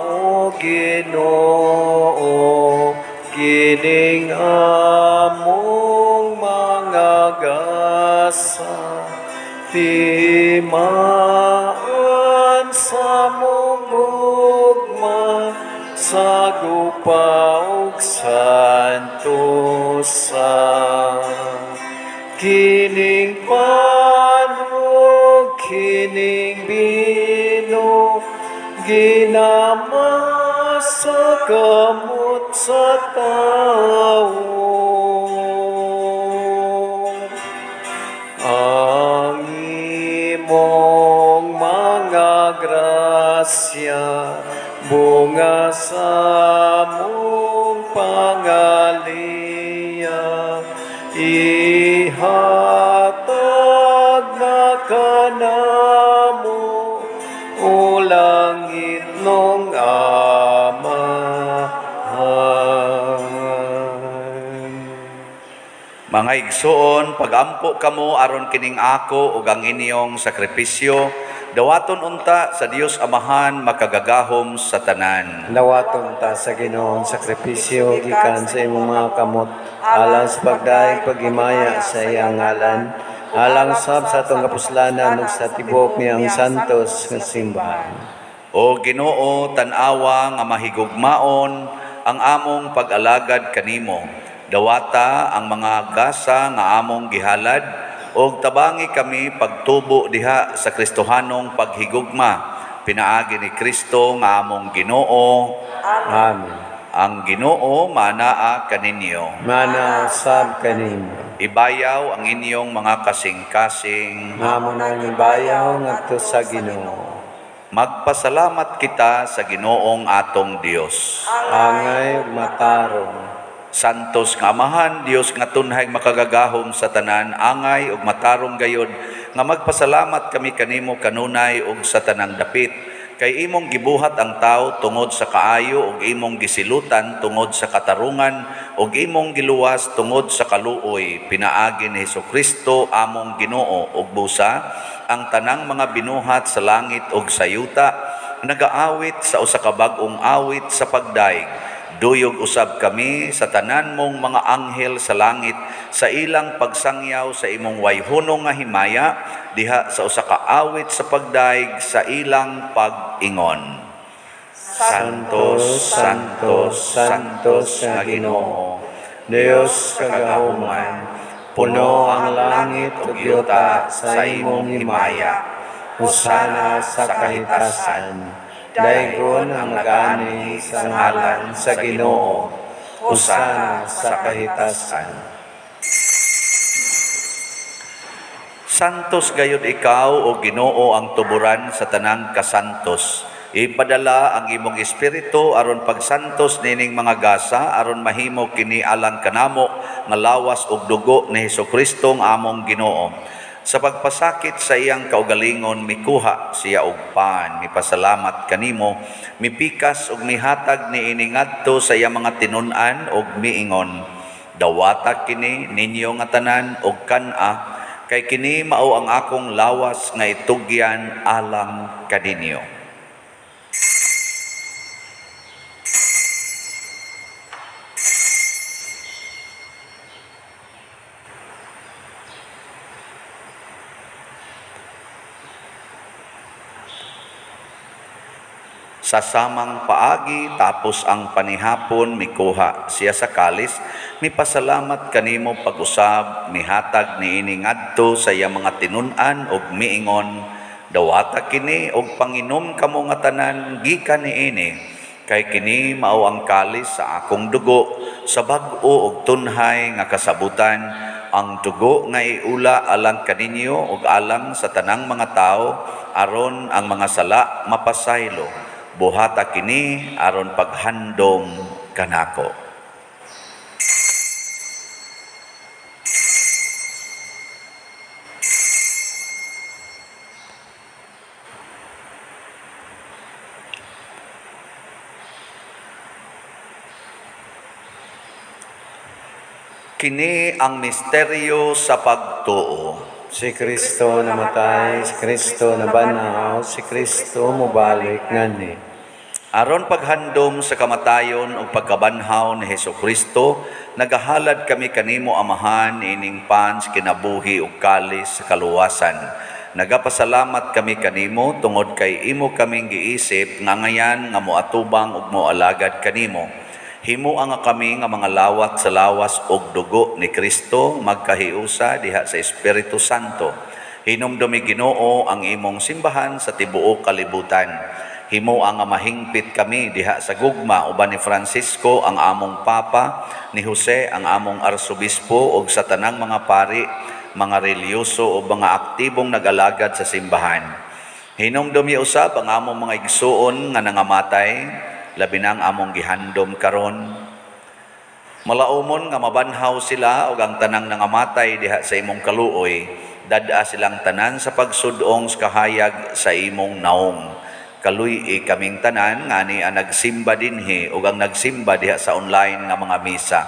o Ginoo, kining among mga gasa, timaan sa mong gugma, sagupa ug santosa. Kining panog, kining bino, ginama sa kamot sa tao. Ang imong mga grasya, bunga sa mong pangaliya, ihatag na kanamo o langit nung amahan. Mga igsoon, pagampo kamo aron kining ako ug ang inyong sakripisyo, dawaton unta sa Dios Amahan makagagahom sa tanan. Dawaton ta sa Ginoong sakripisyo gikan sa imong mga kamot, alang sa pagdaig paghimaya sa iyang ngalan, alang sab sa atong kapuslanan ug sa tibok niyang santos nga simbahan. O Ginoo, tan-awa nga mahigugmaon ang among pag-alagad kanimo. Dawata ang mga gasa nga among gihalad, og tabangi kami pagtubo diha sa Kristohanong paghigugma. Pinaagi ni Kristo nga among Ginoo. Amen. Ang Ginoo manaa kaninyo. Mana sab kanimo. Ibayaw ang inyong mga kasing-kasing. Namo na bayaw ngadto sa Ginoo. Magpasalamat kita sa Ginoong atong Dios. Angay ug matarong. Santos nga Amahan, Dios nga tunhay makagagahom sa tanan, angay ug matarong gayod, nga magpasalamat kami kanimo kanunay ug sa tanang dapit, kay imong gibuhat ang tao tungod sa kaayo ug imong gisilutan tungod sa katarungan ug imong giluwas tungod sa kaluoy. Pinaagi ni Hesukristo among Ginoo ug busa ang tanang mga binuhat sa langit ug sa yuta nagaawit sa usa ka bag-ong awit sa pagdaig. Duyog usab kami sa tanan mong mga anghel sa langit sa ilang pagsangyaw sa imong wayhunong nga himaya diha sa usa ka awit sa pagdaig sa ilang pag-ingon. Santos, Santos, Santos nga Ginoo, Dios kagahuman, puno ang langit ug yuta sa imong himaya. Husana sa kahitasan. Daygon ang nagani sa ngalan sa Ginoo. Husana sa kahitasan. Santos gayud ikaw o Ginoo ang tuburan sa tanang kasantos. Ipadala ang imong espiritu aron pagsantos nining mga gasa aron mahimo kini alang kanamo nga lawas ug dugo ni Hesukristo nga among Ginoo. Sa pagpasakit sa iyang kaugalingon, mikuha siya og pan, mipasalamat kanimo, mipikas ug mihatag ni iningadto sa iyang mga tinun-an ug miingon, dawata kini ninyo nga tanan og kan-a, kay kini mao ang akong lawas nga itugyan alang kaninyo. Sa samang paagi tapos ang panihapon mikuha siya sa kalis, mipasalamat kanimo pag-usab, mihatag niini ngadto sa iya mga tinun-an ug miingon, dawata kini og panginom kamo nga tanan gikan niini, kay kini mao ang kalis sa akong dugo sa bag-o ug tunhay nga kasabutan, ang dugo nga iula alang kaninyo ug alang sa tanang mga tao aron ang mga sala mapasaylo. Buhata kini aron paghandom kanako. Kini ang misteryo sa pagtuo. Si Kristo namatay, si Kristo nabanaw, si Kristo mubalik ngani. Aron paghandom sa kamatayon o pagkabanhaw ni Hesukristo, nagahalad kami kanimo amahan ining pans kinabuhi ug kalis sa kaluwasan. Nagapasalamat kami kanimo tungod kay imo kaming giisip nga ngayan nga moatubang ug moalagad kanimo. Himuang nga kami nga mga lawat sa lawas og dugo ni Kristo magkahiusa diha sa Espiritu Santo. Hinumdumi Ginoo ang imong simbahan sa tibuok kalibutan. Himuang nga mahingpit kami diha sa gugma uban ni Francisco ang among papa, ni Jose ang among arsobispo ug sa tanang mga pari, mga reliyoso o mga aktibong nag-alagad sa simbahan. Hinumdumi usab ang among mga igsuon nga nangamatay, labi na ang among gihandom karon. Malaumon nga mabanhaw sila ug ang tanang nangamatay diha sa imong kaluoy, dada silang tanan sa pagsudong sa kahayag sa imong naong. Kaluy kaming tanan ngani ang nagsimba dinhi ug ang nagsimba diha sa online nga mga misa.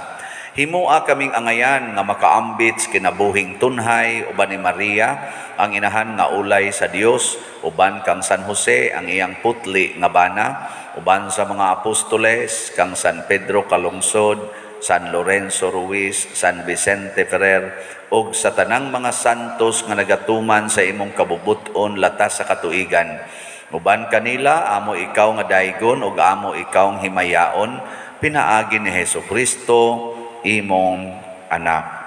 Himua kaming angayan nga makaambit kinabuhing tunhay uban ni Maria ang inahan nga ulay sa Dios, uban kang San Jose ang iyang putli nga bana, uban sa mga apostoles kang San Pedro Calungsod, San Lorenzo Ruiz, San Vicente Ferrer ug sa tanang mga santos nga nagatuman sa imong kabubuton latas sa katuigan. Uban kanila amo ikaw nga daygon ug amo ikaw nga himayaon, pinaagi ni Hesukristo imong anak.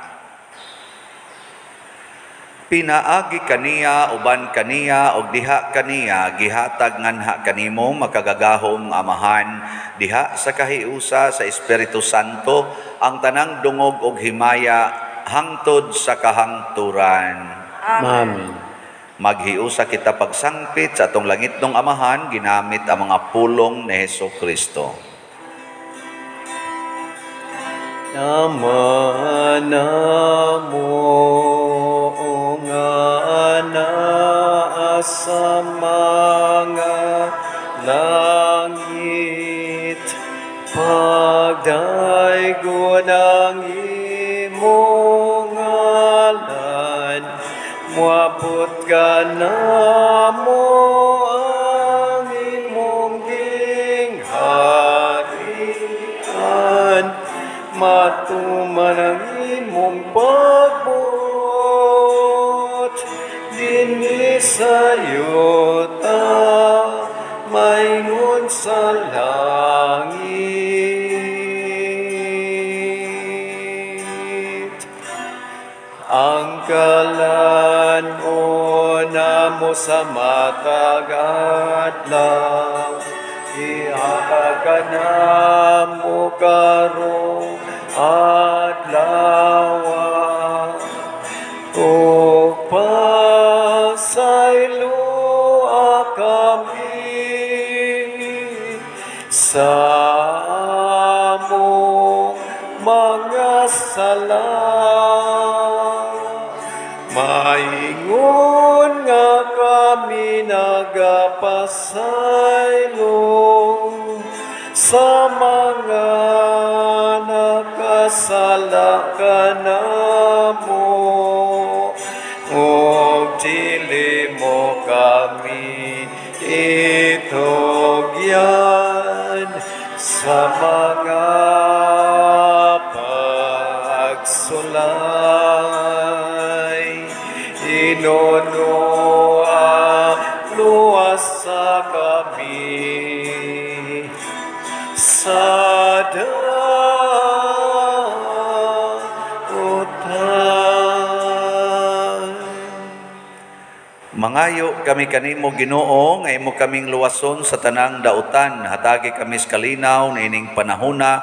Pinaagi kaniya uban kaniya og diha kaniya gihatag nganha kanimo makagagahom amahan diha sa kahiusa sa Espiritu Santo ang tanang dungog og himaya hangtod sa kahangturan. Amen. Maghiusa kita pagsangpit sa atong langitnong amahan ginamit ang mga pulong ni Hesukristo. Naman mo nga naa sa mga magdaygo ng imong ngalan, muabot ka na mo ang imong gingharian, matuman ang imong pagbuot, dinhi sa yuta, maingon sa langit. Ang kalan-o namo sa matag adlaw, ihaka namo karong adlaw, o pasaylo kami sa among mga sala. Maingon nga kami nagapasaylo sa mga nakasala kanamo, ug dili mo kami itugyan sa mga pagsulay. Inunuan luwas sa kami sa dautan. Mangayo kami kanimo Ginoo nga imo kaming luwason sa tanang dautan, hatagi kami sa kalinaw na ining panahuna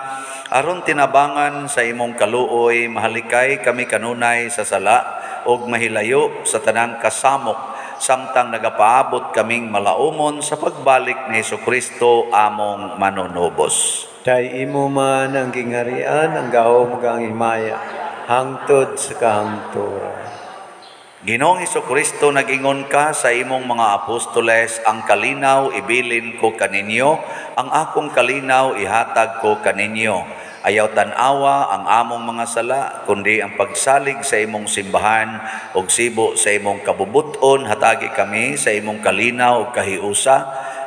aron tinabangan sa imong kaluoy, mahalikay kami kanunay sa sala og mahilayo sa tanang kasamok, samtang nagapaabot kaming malaumon sa pagbalik ni Hesukristo among manunubos. Kay imo man ang gingharian, ang gahom ug ang himaya, hangtod sa kahangturan. Ginoong Hesukristo, nagingon ka sa imong mga apostoles, ang kalinaw ibilin ko kaninyo, ang akong kalinaw ihatag ko kaninyo. Ayaw tanawa ang among mga sala, kundi ang pagsalig sa imong simbahan ug sibo sa imong kabubuton, hatagi kami sa imong kalinaw ug kahiusa,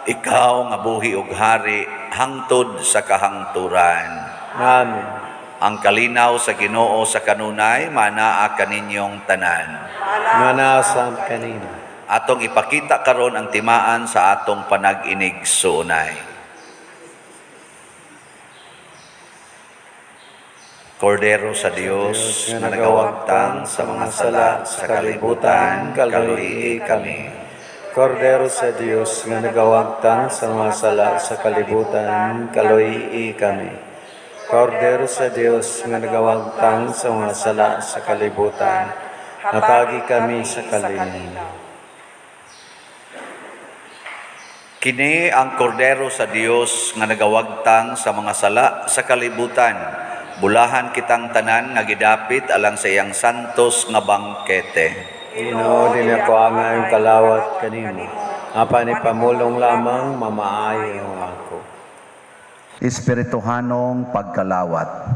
ikaw nga buhi ug hari hangtod sa kahangturan. Amen. Ang kalinaw sa Ginoo sa kanunay manaa kaninyong tanan. Manasam kanina. Atong ipakita karon ang timaan sa atong panag-inig suunay. Kordero sa Dios na nagawagtang sa mga sala sa kalibutan, kaluii kami. Kordero sa Dios nga nagawagtang sa mga sala sa kalibutan, kaluii kami. Kordero sa Dios nga nagawagtang sa mga sala sa kalibutan, hatagi kami sa kalinaw. Kini ang kordero sa Dios nga nagawagtang sa mga sala sa kalibutan. Bulahan kitang tanan nga gidapit alang sa iyang santos nga bangkete. Ginoo, dili ako angay kalawat kanimo. Apan ni pamulong lamang mamaayo ako. Espirituhanong pagkalawat.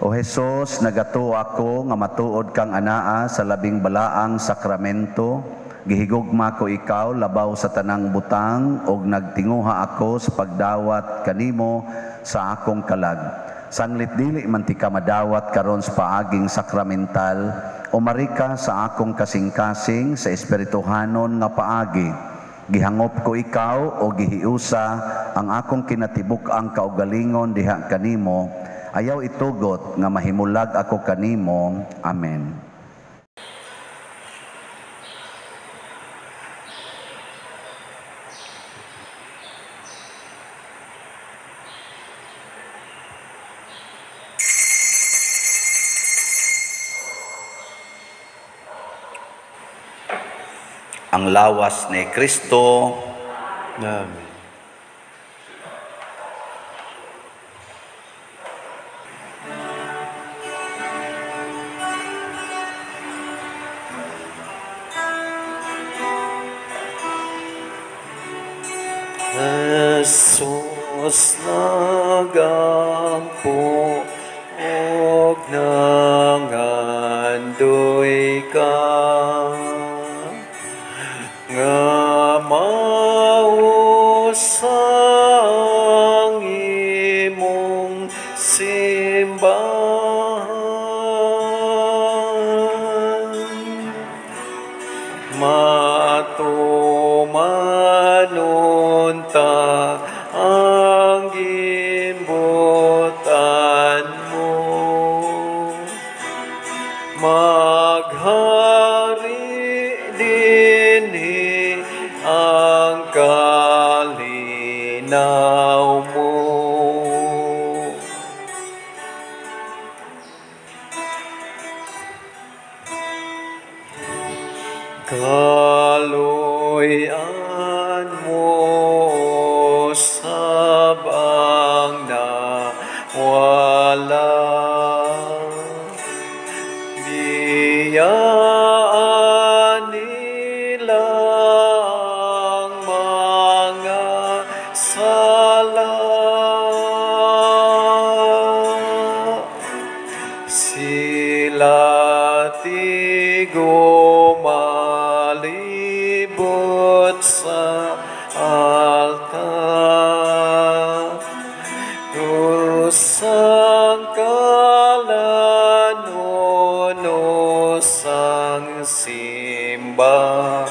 O Jesus, nagatuo ako nga matuod kang anaa sa labing balaang sakramento. Gihigugma ko ikaw labaw sa tanang butang og nagtinguha ako sa pagdawat kanimo sa akong kalag. Sanglit dili man ti ka madawat karon sa paaging sakramental, o marika sa akong kasing-kasing sa espirituhanon nga paagi. Gihangop ko ikaw o gihiusa ang akong kinatibuk ang kaugalingon diha kanimo. Ayaw itugot nga mahimulag ako kanimo. Amen. Ang lawas ni Kristo. Amen. Jesus na nagampo og nangandoy ka nga mausang imong simbahan matumanon ta ang gimbutan mo maghari dinhi ang kalinaw mo kaloyan mo sabang nawala biyaan nila ang mga sala sila malibot sa altar kusang kalanunosang simbahan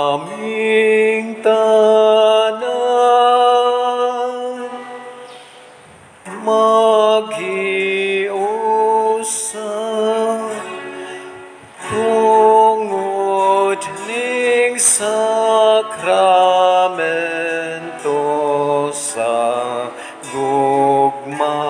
kaming tanan maghiusa tungod ning sakramento sa gugma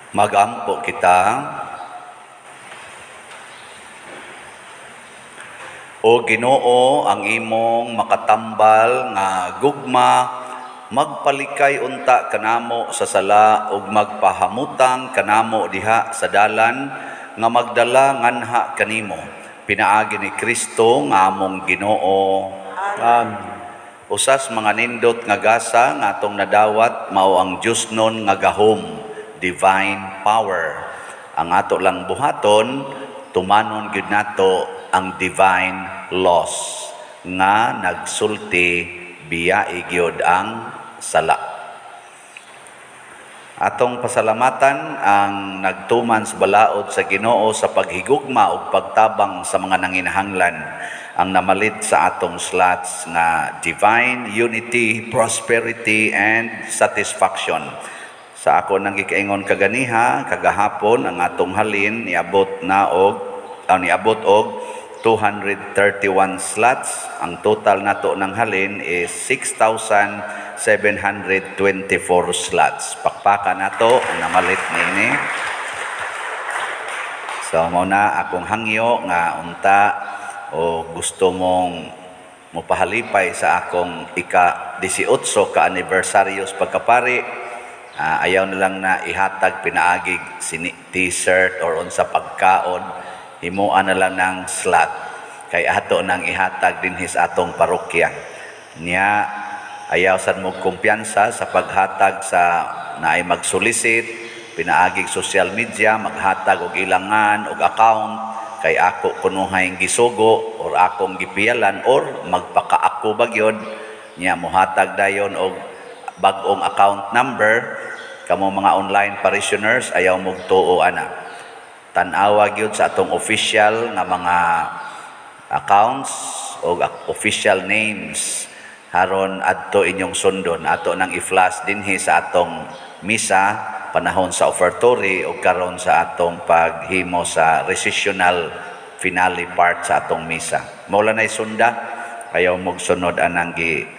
Magampo kita. O Ginoo, ang imong makatambal nga gugma magpalikay unta kanamo sa sala ug magpahamutang kanamo diha sa dalan nga magdala nganha kanimo. Pinaagi ni Kristo nga among Ginoo. Amen. Usas mga nindot nga gasa nga atong nadawat mao ang Diosnon nga gahom, divine power. Ang ato lang buhaton, tumanon gyud nato ang divine laws nga nagsulti biyae gyud ang sala. Atong pasalamatan ang nagtuman sa balaod sa Ginoo sa paghigugma ug pagtabang sa mga nanginahanglan, ang namalit sa atong slots nga divine unity, prosperity, and satisfaction. Sa ako nang gikaingon kaganiha, kagahapon ang atong halin niabot og 231 slots. Ang total nato ng halin is 6,724 slots. Pakpaka nato ang namalit niini. So muna akong hangyo nga unta o gusto mong mopahalipay sa akong ika-18 ka anibersaryo sa pagkapari. Ayaw na lang na ihatag pinaagig t-shirt or unsa pagkaon, himuan na lang ng slot kay ato nang ihatag din his atong parokya niya. Ayaw sad mo kumpiyansa sa paghatag sa naay magsolicit pinaagig social media, maghatag og ilangan og account kay ako kunuhay gisugo or akong gipiyalan or magpakaako bagyod niya, mohatag dayon og bag-ong account number. Kamo mga online parishioners, ayaw mugtuo ana. Tan-awa gyud sa atong official nga mga accounts o official names haron adto inyong sundon. Ato nang i-flash dinhi sa atong misa panahon sa offertory o karon sa atong paghimo sa recessional finale part sa atong misa. Mao nay sunda, ayaw mog sunod anang gi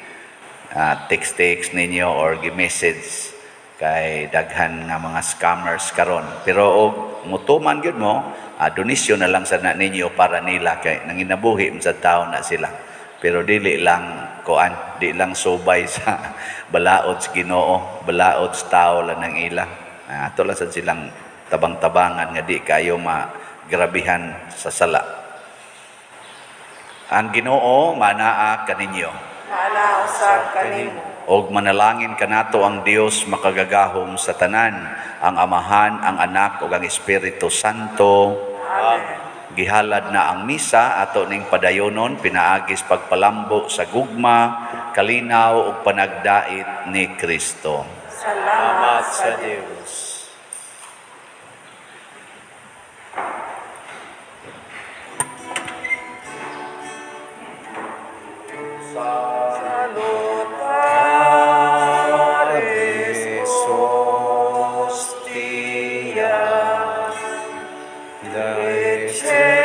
text ninyo or gi-message kay daghan nga mga scammers karon. Pero og mutuman gyud mo, donasyon na lang sana ninyo para nila kay nanginabuhi sa tao na sila. Pero dili lang kuan, di lang subay sa balaod sa Ginoo, balaod sa tao lang ng ila. Ato lang sad silang tabang-tabangan nga di kayo magrabihan sa sala. Ang Ginoo manaa kaninyo. Manausab kanimo. Og manalangin kanato ang Dios makagagahom sa tanan, ang Amahan, ang Anak ug ang Espiritu Santo. Amen. Gihalad na ang misa ato ning padayonon pinaagis pagpalambo sa gugma, kalinaw ug panagdait ni Kristo. Salamat sa Diyos. Salutaris hostia, Dai Ecce